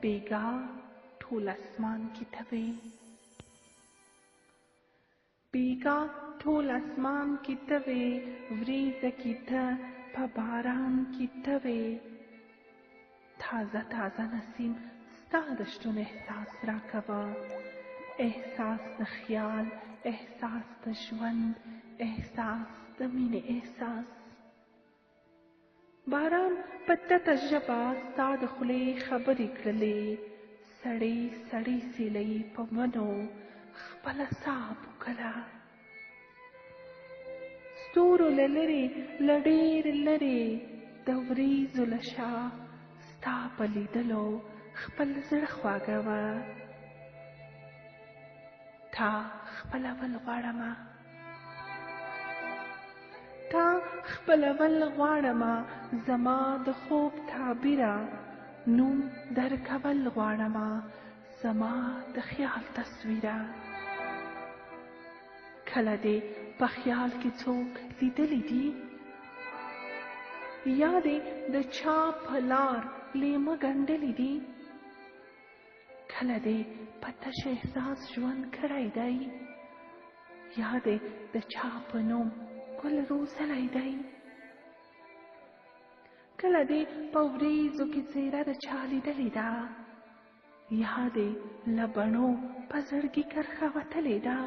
بیګا ټول اسمان کې ته وې، بیګا ټول اسمان کې ته وې، وریځه کې ته په باران کې ته وې. تازه تازه نسیم ستا د شتون احساس راکوه، احساس د خیال، احساس د ژوند، احساس د مینې احساس. باران په تته ژبه ستا د خولې خبرې کړلې، سړې سړې سیلۍ په ونو خپله ساه پوکله. ستورو له لرې له ډېر لرې د وریځو له شا ستا په لیدلو خپل زړه خواږوه. تا خپلول غواړمه، تا خپلول غواړمه، زما د خوب تعبیره نوم درکول غواړمه، زما د خیال تصویره. کله دې په خیال کې څوک لیدلی دي؟ یا دې د چا په لار لیمه ګنډلی دي؟ کله دې په تش احساس ژوند کړی دی؟ یا دې د چا په نوم ګل روزلی دی؟ کله دې په وریځو کې څېره د چا لیدلې ده؟ یا دې له بڼو په زړګي کرښه وتلې ده؟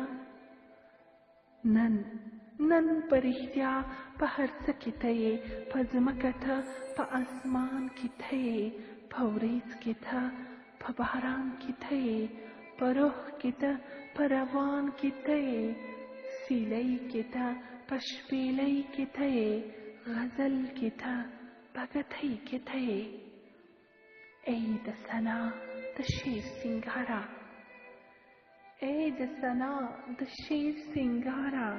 نن په رښتیا په هر څه کې ته یې، په ځمکه ته، په اسمان کې ته یې، په وریځ کې ته، په باران کې ته یې، په روح کې ته، په روان کې ته یې، سیلۍ کې ته، په شپېلۍ کې ته یې، غزل کې ته، په ګتۍ کې ته یې. ای د ثنا د شعر سینګاره، ای د ثنا د شعر سینګاره،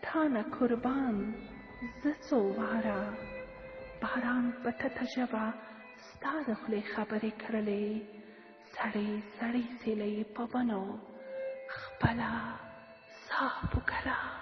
تا نه قربان زه څو واره. باران په تته ژبه ستا د خولې خبرې کړلې، سړې سړې سیلۍ په ونو خپله ساه پوکله.